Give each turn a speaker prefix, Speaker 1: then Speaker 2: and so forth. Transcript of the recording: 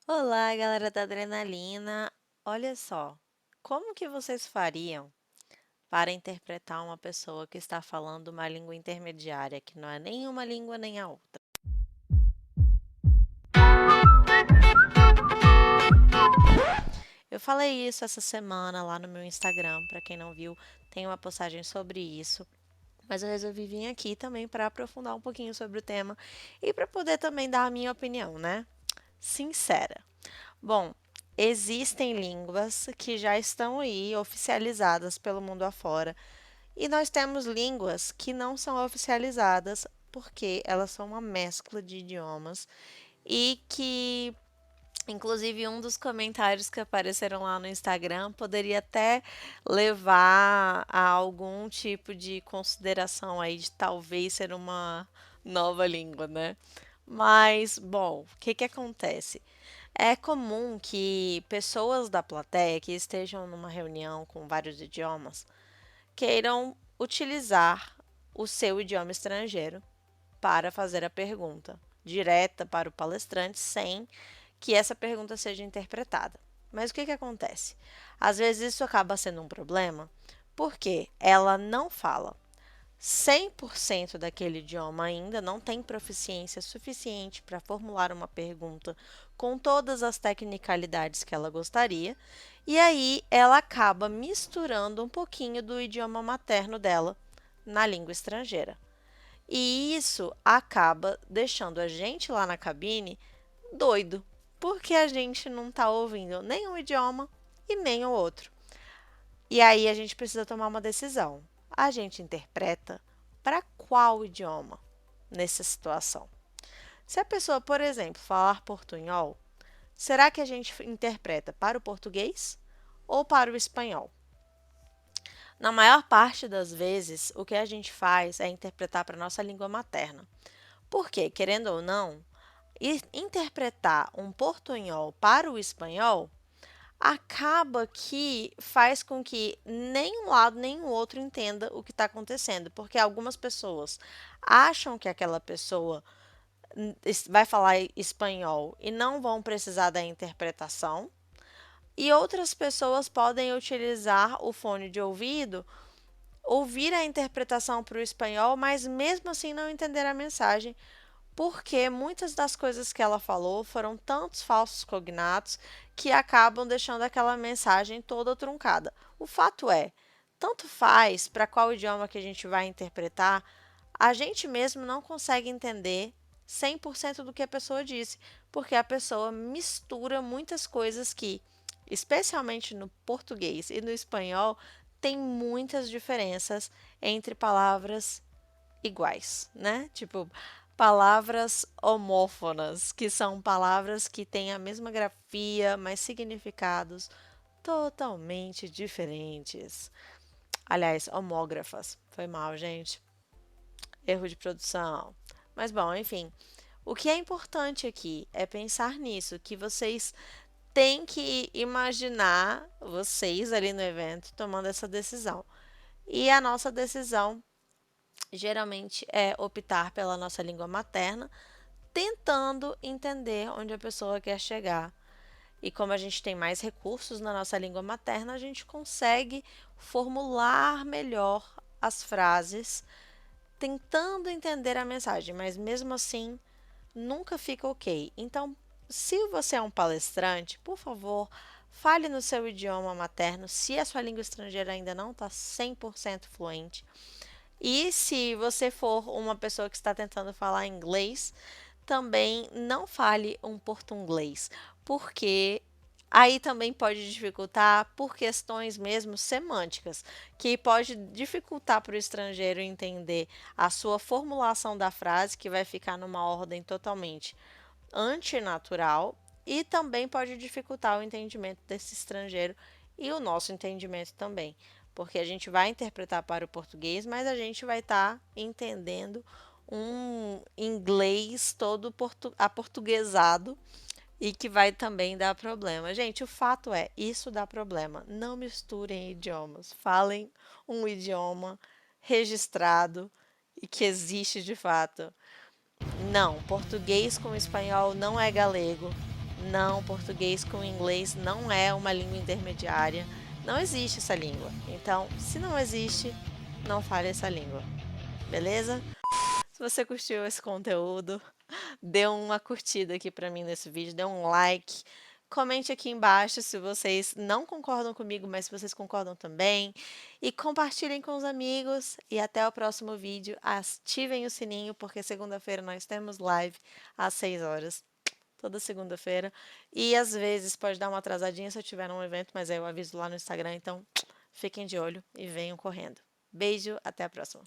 Speaker 1: Olá, galera da Adrenalina. Olha só, como que vocês fariam para interpretar uma pessoa que está falando uma língua intermediária, que não é nem uma língua nem a outra? Eu falei isso essa semana lá no meu Instagram, para quem não viu, tem uma postagem sobre isso. Mas eu resolvi vir aqui também para aprofundar um pouquinho sobre o tema e para poder também dar a minha opinião, né? Sincera. Bom, existem línguas que já estão aí oficializadas pelo mundo afora, e nós temos línguas que não são oficializadas porque elas são uma mescla de idiomas e que, inclusive, um dos comentários que apareceram lá no Instagram poderia até levar a algum tipo de consideração aí de talvez ser uma nova língua, né? Mas, bom, o que que acontece? É comum que pessoas da plateia que estejam numa reunião com vários idiomas queiram utilizar o seu idioma estrangeiro para fazer a pergunta direta para o palestrante sem que essa pergunta seja interpretada. Mas o que que acontece? Às vezes isso acaba sendo um problema porque ela não fala 100% daquele idioma ainda, não tem proficiência suficiente para formular uma pergunta com todas as tecnicalidades que ela gostaria, e aí ela acaba misturando um pouquinho do idioma materno dela na língua estrangeira. E isso acaba deixando a gente lá na cabine doido, porque a gente não está ouvindo nem um idioma e nem o outro. E aí a gente precisa tomar uma decisão. A gente interpreta para qual idioma nessa situação? Se a pessoa, por exemplo, falar portunhol, será que a gente interpreta para o português ou para o espanhol? Na maior parte das vezes, o que a gente faz é interpretar para a nossa língua materna. Porque, querendo ou não, interpretar um portunhol para o espanhol acaba que faz com que nem um lado nem o outro entenda o que está acontecendo, porque algumas pessoas acham que aquela pessoa vai falar espanhol e não vão precisar da interpretação, e outras pessoas podem utilizar o fone de ouvido, ouvir a interpretação para o espanhol, mas mesmo assim não entender a mensagem, porque muitas das coisas que ela falou foram tantos falsos cognatos que acabam deixando aquela mensagem toda truncada. O fato é, tanto faz para qual idioma que a gente vai interpretar, a gente mesmo não consegue entender 100% do que a pessoa disse, porque a pessoa mistura muitas coisas que, especialmente no português e no espanhol, tem muitas diferenças entre palavras iguais, né? Tipo, palavras homófonas, que são palavras que têm a mesma grafia, mas significados totalmente diferentes. Aliás, homógrafas. Foi mal, gente. Erro de produção. Mas bom, enfim. O que é importante aqui é pensar nisso, que vocês têm que imaginar vocês ali no evento tomando essa decisão. E a nossa decisão geralmente é optar pela nossa língua materna, tentando entender onde a pessoa quer chegar. E como a gente tem mais recursos na nossa língua materna, a gente consegue formular melhor as frases, tentando entender a mensagem, mas mesmo assim nunca fica ok. Então, se você é um palestrante, por favor, fale no seu idioma materno, se a sua língua estrangeira ainda não está 100% fluente. E se você for uma pessoa que está tentando falar inglês, também não fale um portunglês, porque aí também pode dificultar por questões mesmo semânticas, que pode dificultar para o estrangeiro entender a sua formulação da frase, que vai ficar numa ordem totalmente antinatural, e também pode dificultar o entendimento desse estrangeiro e o nosso entendimento também, porque a gente vai interpretar para o português, mas a gente vai estar entendendo um inglês todo aportuguesado e que vai também dar problema. Gente, o fato é, isso dá problema. Não misturem idiomas. Falem um idioma registrado e que existe de fato. Não, português com espanhol não é galego, Não, português com inglês não é uma língua intermediária. Não existe essa língua. Então, se não existe, não fale essa língua. Beleza? Se você curtiu esse conteúdo, dê uma curtida aqui pra mim nesse vídeo, dê um like. Comente aqui embaixo se vocês não concordam comigo, mas se vocês concordam também. E compartilhem com os amigos. E até o próximo vídeo. Ativem o sininho, porque segunda-feira nós temos live às 6 horas. Toda segunda-feira. E às vezes pode dar uma atrasadinha se eu tiver num evento, mas aí eu aviso lá no Instagram. Então fiquem de olho e venham correndo. Beijo, até a próxima.